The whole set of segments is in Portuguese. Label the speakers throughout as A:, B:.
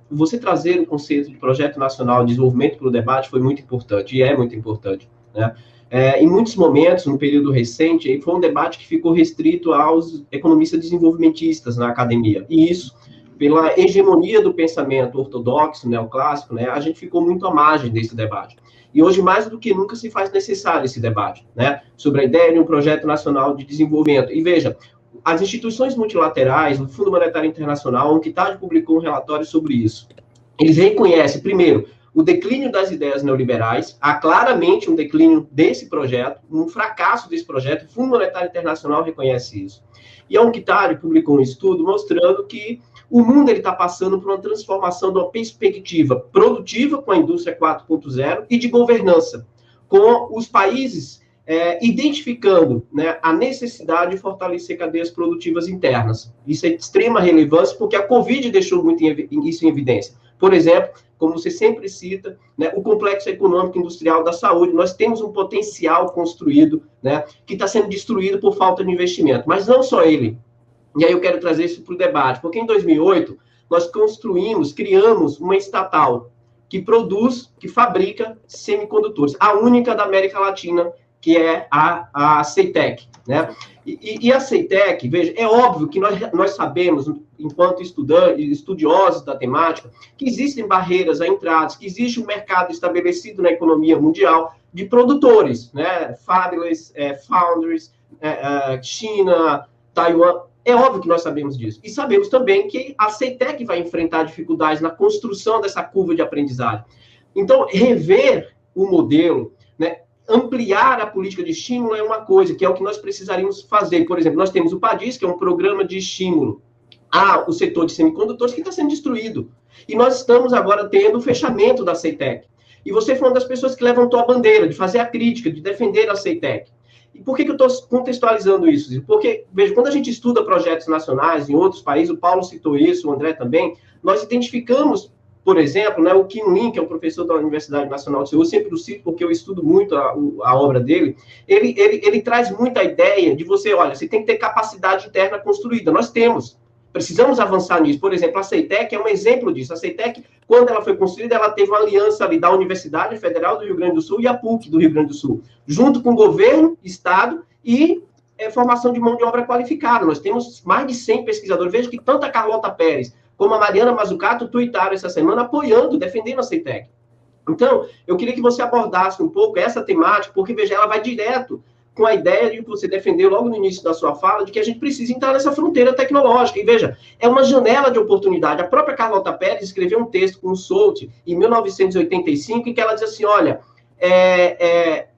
A: você trazer o conceito de Projeto Nacional de Desenvolvimento para o debate foi muito importante, e é muito importante, né? Em muitos momentos, no período recente, foi um debate que ficou restrito aos economistas desenvolvimentistas na academia, e isso, pela hegemonia do pensamento ortodoxo, neoclássico, né, a gente ficou muito à margem desse debate. E hoje, mais do que nunca, se faz necessário esse debate, né, sobre a ideia de um projeto nacional de desenvolvimento. E veja, as instituições multilaterais, o Fundo Monetário Internacional, a UNCTAD publicou um relatório sobre isso. Eles reconhecem, primeiro, o declínio das ideias neoliberais, há claramente um declínio desse projeto, um fracasso desse projeto, o Fundo Monetário Internacional reconhece isso. E a UNCTAD publicou um estudo mostrando que o mundo está passando por uma transformação de uma perspectiva produtiva com a indústria 4.0 e de governança, com os países identificando, né, a necessidade de fortalecer cadeias produtivas internas. Isso é de extrema relevância, porque a Covid deixou muito isso em evidência. Por exemplo, como você sempre cita, né, o complexo econômico industrial da saúde, nós temos um potencial construído, né, que está sendo destruído por falta de investimento, mas não só ele. E aí eu quero trazer isso para o debate, porque em 2008 nós criamos uma estatal que produz, que fabrica semicondutores, a única da América Latina, que é a CEITEC, né? E a CEITEC, veja, é óbvio que nós sabemos, enquanto estudiosos da temática, que existem barreiras à entrada, que existe um mercado estabelecido na economia mundial de produtores, né? Fabless, foundries, China, Taiwan. É óbvio que nós sabemos disso. E sabemos também que a CEITEC vai enfrentar dificuldades na construção dessa curva de aprendizagem. Então, rever o modelo, né, ampliar a política de estímulo é uma coisa, que é o que nós precisaríamos fazer. Por exemplo, nós temos o PADIS, que é um programa de estímulo ao setor de semicondutores que está sendo destruído. E nós estamos agora tendo o fechamento da CEITEC. E você foi uma das pessoas que levantou a bandeira de fazer a crítica, de defender a CEITEC. E por que eu estou contextualizando isso? Porque, veja, quando a gente estuda projetos nacionais em outros países, o Paulo citou isso, o André também, nós identificamos, por exemplo, né, o Kim Lin, que é um professor da Universidade Nacional de Seul, eu sempre o cito porque eu estudo muito a obra dele, ele traz muita ideia de você, olha, você tem que ter capacidade interna construída, nós temos, precisamos avançar nisso. Por exemplo, a CEITEC é um exemplo disso. A CEITEC, quando ela foi construída, ela teve uma aliança ali da Universidade Federal do Rio Grande do Sul e a PUC do Rio Grande do Sul, junto com o governo, Estado e formação de mão de obra qualificada. Nós temos mais de 100 pesquisadores. Veja que tanto a Carlota Pérez como a Mariana Mazzucato tuitaram essa semana apoiando, defendendo a CEITEC. Então, eu queria que você abordasse um pouco essa temática, porque, veja, ela vai direto com a ideia de que você defendeu logo no início da sua fala, de que a gente precisa entrar nessa fronteira tecnológica. E veja, é uma janela de oportunidade. A própria Carlota Pérez escreveu um texto com o Soult em 1985, em que ela diz assim, olha,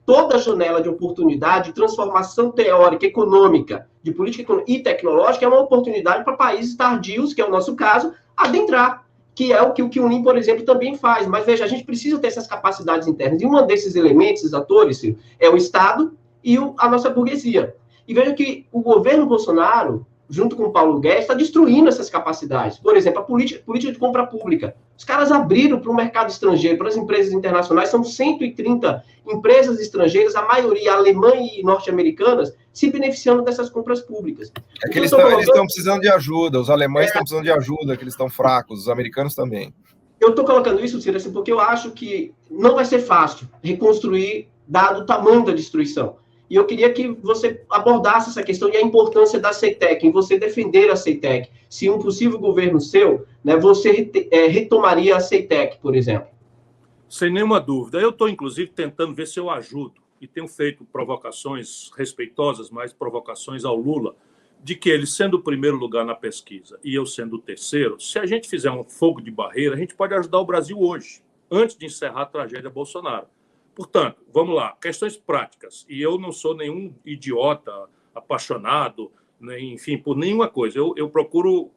A: toda janela de oportunidade, de transformação teórica, econômica, de política e tecnológica é uma oportunidade para países tardios, que é o nosso caso, adentrar, que é o que o Kim Lin, por exemplo, também faz. Mas, veja, a gente precisa ter essas capacidades internas. E um desses elementos, esses atores, Ciro, é o Estado e a nossa burguesia. E veja que o governo Bolsonaro, junto com o Paulo Guedes, está destruindo essas capacidades. Por exemplo, a política de compra pública. Os caras abriram para o mercado estrangeiro, para as empresas internacionais, são 130 empresas estrangeiras, a maioria alemã e norte-americanas, se beneficiando dessas compras públicas.
B: É que eles estão precisando de ajuda, os alemães estão precisando de ajuda, que eles estão fracos, os americanos também.
A: Eu estou colocando isso, Ciro, assim, porque eu acho que não vai ser fácil reconstruir, dado o tamanho da destruição. E eu queria que você abordasse essa questão e a importância da CEITEC, em você defender a CEITEC. Se um possível governo seu, né, você retomaria a CEITEC, por exemplo.
C: Sem nenhuma dúvida. Eu estou, inclusive, tentando ver se eu ajudo. E tenho feito provocações respeitosas, mas provocações ao Lula, de que ele, sendo o primeiro lugar na pesquisa e eu sendo o terceiro, se a gente fizer um fogo de barreira, a gente pode ajudar o Brasil hoje, antes de encerrar a tragédia Bolsonaro. Portanto, vamos lá, questões práticas. E eu não sou nenhum idiota, apaixonado, nem, enfim, por nenhuma coisa. Eu procuro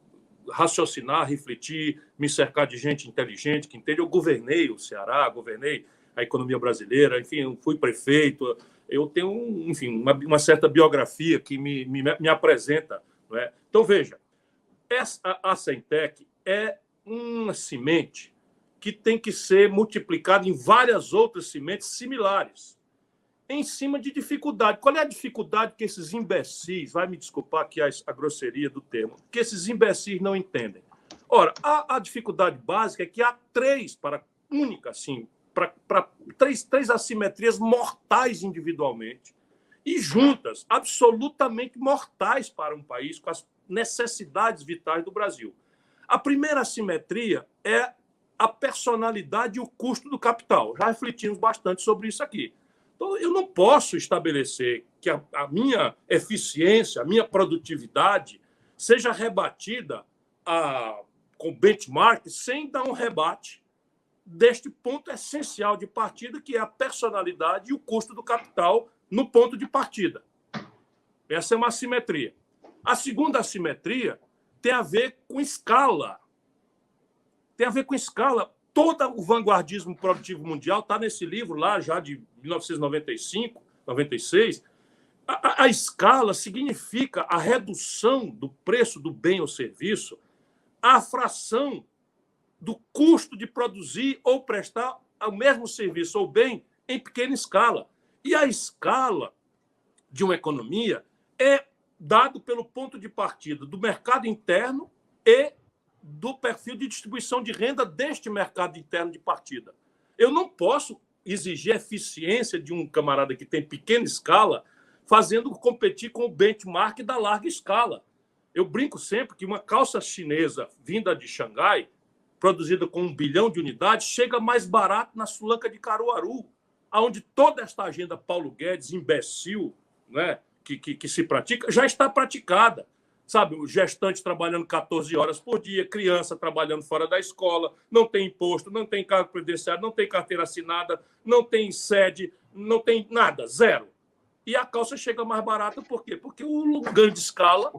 C: raciocinar, refletir, me cercar de gente inteligente, que entende. Eu governei o Ceará, governei a economia brasileira, enfim, eu fui prefeito. Eu tenho, enfim, uma certa biografia que me apresenta. Não é? Então, veja, a CEITEC é uma semente que tem que ser multiplicado em várias outras sementes similares, em cima de dificuldade. Qual é a dificuldade que esses imbecis, vai me desculpar aqui a grosseria do termo, que esses imbecis não entendem? Ora, a dificuldade básica é que há três assimetrias mortais individualmente e juntas, absolutamente mortais para um país com as necessidades vitais do Brasil. A primeira assimetria é a personalidade e o custo do capital. Já refletimos bastante sobre isso aqui. Então, eu não posso estabelecer que a minha eficiência, a minha produtividade seja rebatida com benchmark sem dar um rebate deste ponto essencial de partida, que é a personalidade e o custo do capital no ponto de partida. Essa é uma assimetria. A segunda assimetria tem a ver com escala. Tem a ver com escala. Todo o vanguardismo produtivo mundial está nesse livro lá, já de 1995, 96. A escala significa a redução do preço do bem ou serviço, a fração do custo de produzir ou prestar o mesmo serviço ou bem em pequena escala. E a escala de uma economia é dado pelo ponto de partida do mercado interno e do perfil de distribuição de renda deste mercado interno de partida. Eu não posso exigir a eficiência de um camarada que tem pequena escala fazendo competir com o benchmark da larga escala. Eu brinco sempre que uma calça chinesa vinda de Xangai, produzida com 1 bilhão de unidades, chega mais barato na Sulanca de Caruaru, onde toda esta agenda Paulo Guedes, imbecil, né, que se pratica, já está praticada. Sabe, o gestante trabalhando 14 horas por dia, criança trabalhando fora da escola, não tem imposto, não tem cargo previdenciário, não tem carteira assinada, não tem sede, não tem nada, zero. E a calça chega mais barata por quê? Porque o ganho de escala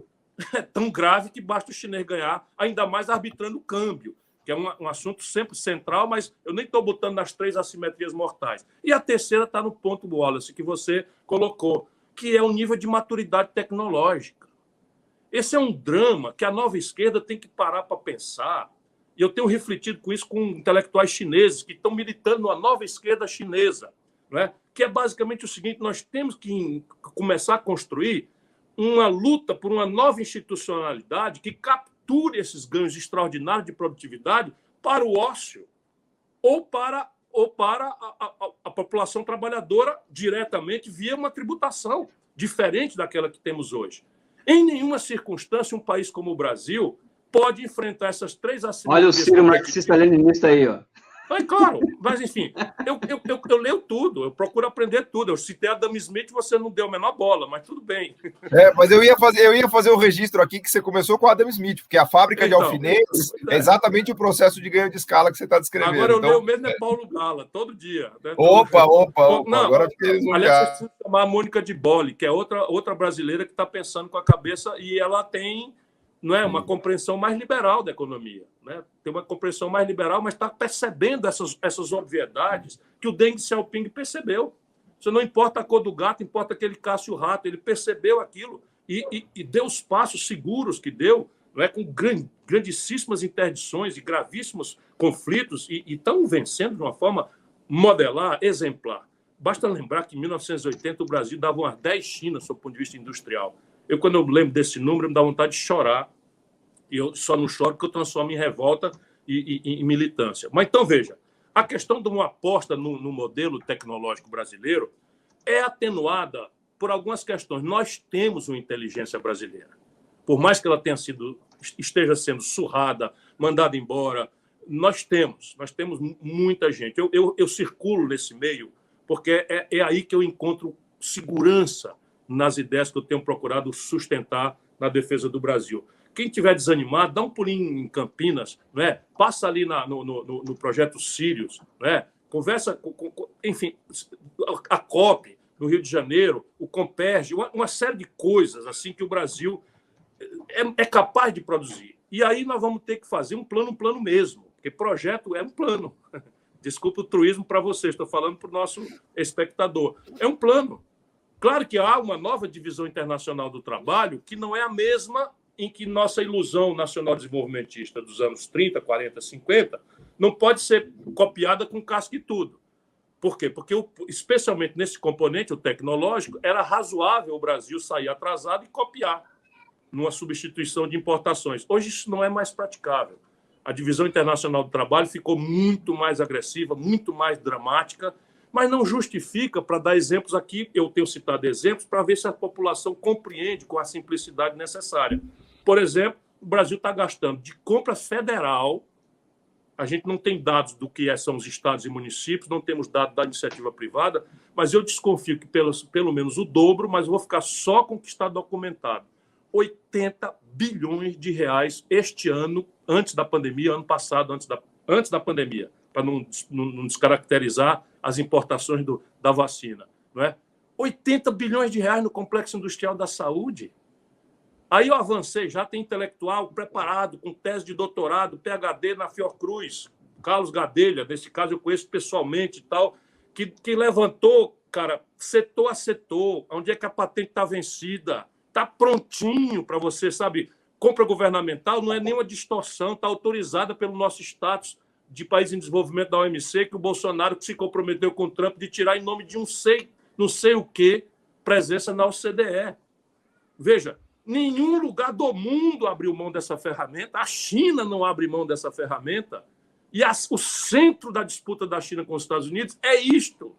C: é tão grave que basta o chinês ganhar, ainda mais arbitrando o câmbio, que é um assunto sempre central, mas eu nem estou botando nas 3 assimetrias mortais. E a terceira está no ponto, Wallace, que você colocou, que é o nível de maturidade tecnológica. Esse é um drama que a nova esquerda tem que parar para pensar. E eu tenho refletido com isso com intelectuais chineses que estão militando numa nova esquerda chinesa, né? Que é basicamente o seguinte: nós temos que começar a construir uma luta por uma nova institucionalidade que capture esses ganhos extraordinários de produtividade para o ócio ou para a população trabalhadora diretamente via uma tributação diferente daquela que temos hoje. Em nenhuma circunstância, um país como o Brasil pode enfrentar essas 3 assimetrias.
D: Olha o Ciro marxista-leninista aí, ó.
C: Mas, claro, mas enfim, eu leio tudo, eu procuro aprender tudo. Eu citei Adam Smith, você não deu a menor bola, mas tudo bem.
B: Mas eu ia fazer o registro aqui que você começou com o Adam Smith, porque a fábrica de alfinetes é exatamente o processo de ganho de escala que você está descrevendo.
C: Agora eu leio mesmo é Paulo Gala, todo dia. Né?
B: Opa.
C: Não,
B: agora fiquei lisonjeado.
C: Aliás, você precisa chamar a Mônica de Bolle, que é outra brasileira que está pensando com a cabeça e ela tem, não é, uma compreensão mais liberal da economia, né? Tem uma compreensão mais liberal, mas está percebendo essas obviedades que o Deng Xiaoping percebeu. Isso não importa a cor do gato, importa aquele Cássio Rato. Ele percebeu aquilo e deu os passos seguros que deu, não é, com grandíssimas interdições e gravíssimos conflitos e estão vencendo de uma forma modelar, exemplar. Basta lembrar que em 1980 o Brasil dava umas 10 Chinas sob o ponto de vista industrial. Quando eu lembro desse número, me dá vontade de chorar. E eu só não choro porque eu transformo em revolta e em militância. Mas então, veja, a questão de uma aposta no modelo tecnológico brasileiro é atenuada por algumas questões. Nós temos uma inteligência brasileira. Por mais que ela esteja sendo surrada, mandada embora, nós temos muita gente. Eu circulo nesse meio porque é aí que eu encontro segurança nas ideias que eu tenho procurado sustentar na defesa do Brasil. Quem tiver desanimado, dá um pulinho em Campinas, né? Passa ali no projeto Sírios, né? Conversa enfim, a COP no Rio de Janeiro, o Comperj, uma série de coisas assim que o Brasil é capaz de produzir. E aí nós vamos ter que fazer um plano mesmo, porque projeto é um plano. Desculpa o truísmo para você, estou falando para o nosso espectador. É um plano. Claro que há uma nova divisão internacional do trabalho que não é a mesma em que nossa ilusão nacional desenvolvimentista dos anos 30, 40, 50 não pode ser copiada com casca e tudo. Por quê? Porque, especialmente nesse componente, o tecnológico, era razoável o Brasil sair atrasado e copiar numa substituição de importações. Hoje isso não é mais praticável. A divisão internacional do trabalho ficou muito mais agressiva, muito mais dramática, mas não justifica, para dar exemplos aqui, eu tenho citado exemplos, para ver se a população compreende com a simplicidade necessária. Por exemplo, o Brasil está gastando de compra federal, a gente não tem dados do que são os estados e municípios, não temos dados da iniciativa privada, mas eu desconfio que pelo menos o dobro, mas eu vou ficar só com o que está documentado. 80 bilhões de reais este ano, antes da pandemia, ano passado, antes da pandemia, para não descaracterizar as importações da vacina. Não é? 80 bilhões de reais no Complexo Industrial da Saúde. Aí eu avancei, já tem intelectual preparado, com tese de doutorado, PhD na Fiocruz, Carlos Gadelha, nesse caso eu conheço pessoalmente e tal, que levantou, cara, setor a setor, onde é que a patente está vencida, está prontinho para você, sabe? Compra governamental não é nenhuma distorção, está autorizada pelo nosso status de país em desenvolvimento da OMC, que o Bolsonaro se comprometeu com o Trump de tirar em nome de não sei o que, presença na OCDE. Veja, nenhum lugar do mundo abriu mão dessa ferramenta, a China não abre mão dessa ferramenta, e o centro da disputa da China com os Estados Unidos é isto.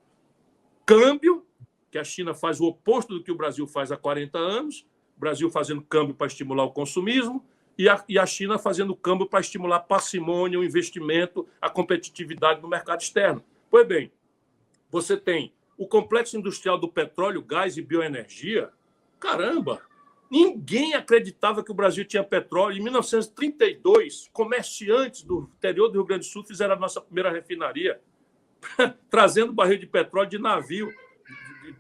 C: Câmbio, que a China faz o oposto do que o Brasil faz há 40 anos, o Brasil fazendo câmbio para estimular o consumismo, e a China fazendo câmbio para estimular a parcimônia, o investimento, a competitividade no mercado externo. Pois bem, você tem o complexo industrial do petróleo, gás e bioenergia. Caramba! Ninguém acreditava que o Brasil tinha petróleo. Em 1932, comerciantes do interior do Rio Grande do Sul fizeram a nossa primeira refinaria, trazendo barril de petróleo de navio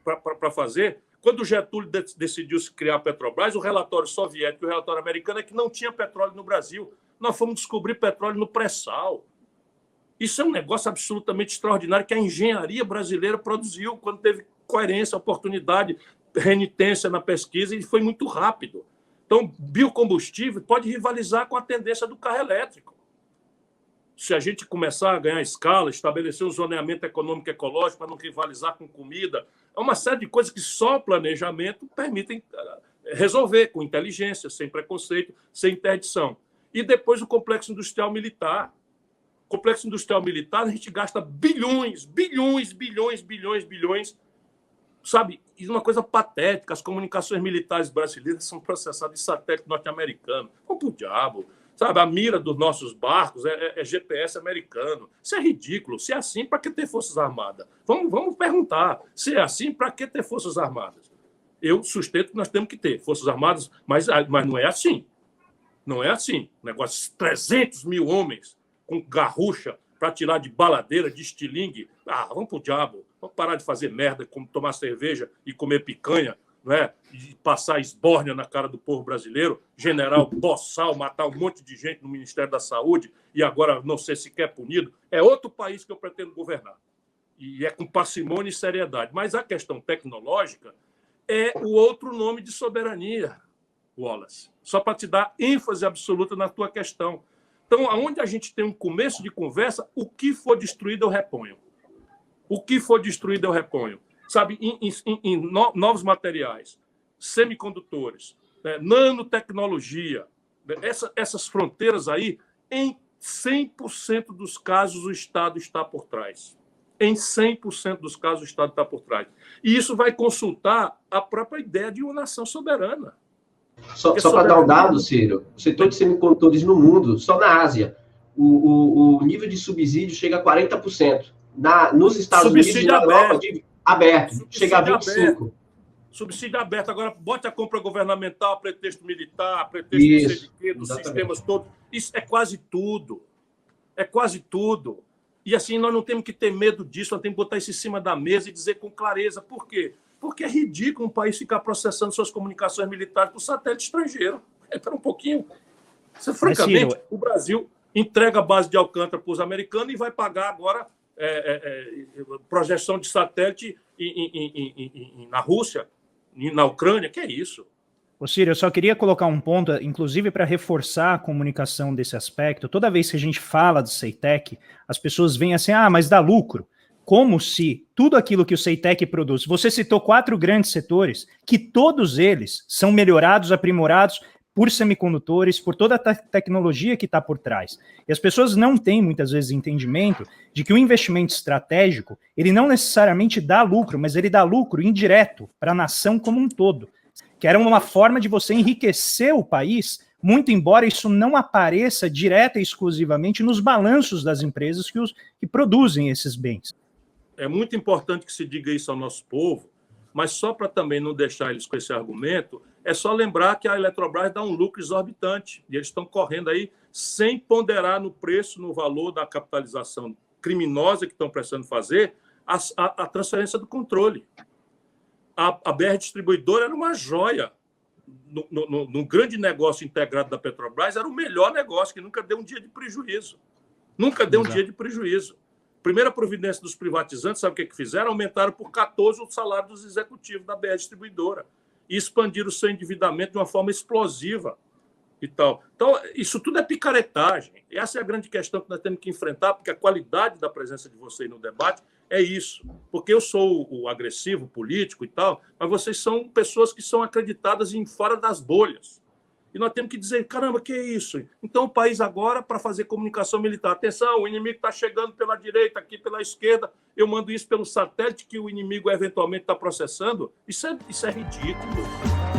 C: para fazer. Quando o Getúlio decidiu se criar a Petrobras, o relatório soviético e o relatório americano é que não tinha petróleo no Brasil. Nós fomos descobrir petróleo no pré-sal. Isso é um negócio absolutamente extraordinário que a engenharia brasileira produziu quando teve coerência, oportunidade, renitência na pesquisa, e foi muito rápido. Então, biocombustível pode rivalizar com a tendência do carro elétrico. Se a gente começar a ganhar escala, estabelecer um zoneamento econômico e ecológico para não rivalizar com comida, é uma série de coisas que só o planejamento permitem resolver com inteligência, sem preconceito, sem interdição. E depois o complexo industrial militar. O complexo industrial militar, a gente gasta bilhões, sabe? E uma coisa patética, as comunicações militares brasileiras são processadas de satélite norte-americano. Vamos pro diabo. Sabe, a mira dos nossos barcos é GPS americano. Isso é ridículo. Se é assim, para que ter Forças Armadas? Vamos perguntar. Se é assim, para que ter Forças Armadas? Eu sustento que nós temos que ter Forças Armadas, mas não é assim. Não é assim. Negócio de 300 mil homens com garrucha para tirar de baladeira, de estilingue. Vamos pro diabo. Vamos parar de fazer merda, como tomar cerveja e comer picanha, não é? E passar esbórnia na cara do povo brasileiro, general Bossal matar um monte de gente no Ministério da Saúde e agora não ser sequer punido. É outro país que eu pretendo governar. E é com parcimônia e seriedade. Mas a questão tecnológica é o outro nome de soberania, Wallace. Só para te dar ênfase absoluta na tua questão. Então, aonde a gente tem um começo de conversa, o que for destruído eu reponho. O que for destruído eu reponho. Sabe, em novos materiais, semicondutores, né, nanotecnologia, né, essas fronteiras aí, em 100% dos casos o Estado está por trás. Em 100% dos casos o Estado está por trás. E isso vai consultar a própria ideia de uma nação soberana.
A: Só para dar um dado, Ciro, o setor de semicondutores no mundo, só na Ásia, o nível de subsídio chega a 40%. Nos Estados Unidos e na Europa, aberto, chega a 25%.
C: Subsídio aberto. Agora, bote a compra governamental, pretexto militar, pretexto dos sistemas todos. Isso é quase tudo. É quase tudo. E assim, nós não temos que ter medo disso, nós temos que botar isso em cima da mesa e dizer com clareza. Por quê? Porque é ridículo um país ficar processando suas comunicações militares por satélite estrangeiro. Espera um pouquinho. Francamente, o Brasil entrega a base de Alcântara para os americanos e vai pagar agora projeção de satélite na Rússia, na Ucrânia. Que é isso?
E: Ô Ciro, eu só queria colocar um ponto, inclusive para reforçar a comunicação desse aspecto. Toda vez que a gente fala do CEITEC, as pessoas vêm assim, mas dá lucro. Como se tudo aquilo que o CEITEC produz... Você citou 4 grandes setores, que todos eles são melhorados, aprimorados por semicondutores, por toda a tecnologia que está por trás. E as pessoas não têm, muitas vezes, entendimento de que o investimento estratégico, ele não necessariamente dá lucro, mas ele dá lucro indireto para a nação como um todo, que era uma forma de você enriquecer o país, muito embora isso não apareça direta e exclusivamente nos balanços das empresas que produzem esses bens.
C: É muito importante que se diga isso ao nosso povo, mas só para também não deixar eles com esse argumento, é só lembrar que a Eletrobras dá um lucro exorbitante, e eles estão correndo aí sem ponderar no preço, no valor da capitalização criminosa que estão precisando fazer, a transferência do controle. A BR Distribuidora era uma joia. No grande negócio integrado da Petrobras, era o melhor negócio, que nunca deu um dia de prejuízo. Nunca deu um dia de prejuízo. Primeira providência dos privatizantes, sabe o que fizeram? Aumentaram por 14 o salário dos executivos da BR Distribuidora e expandiram o seu endividamento de uma forma explosiva e tal. Então, isso tudo é picaretagem. Essa é a grande questão que nós temos que enfrentar, porque a qualidade da presença de vocês no debate é isso. Porque eu sou o agressivo político e tal, mas vocês são pessoas que são acreditadas em fora das bolhas. E nós temos que dizer, caramba, que é isso? Então o país agora, para fazer comunicação militar, atenção, o inimigo está chegando pela direita, aqui pela esquerda, eu mando isso pelo satélite que o inimigo eventualmente está processando. Isso é ridículo.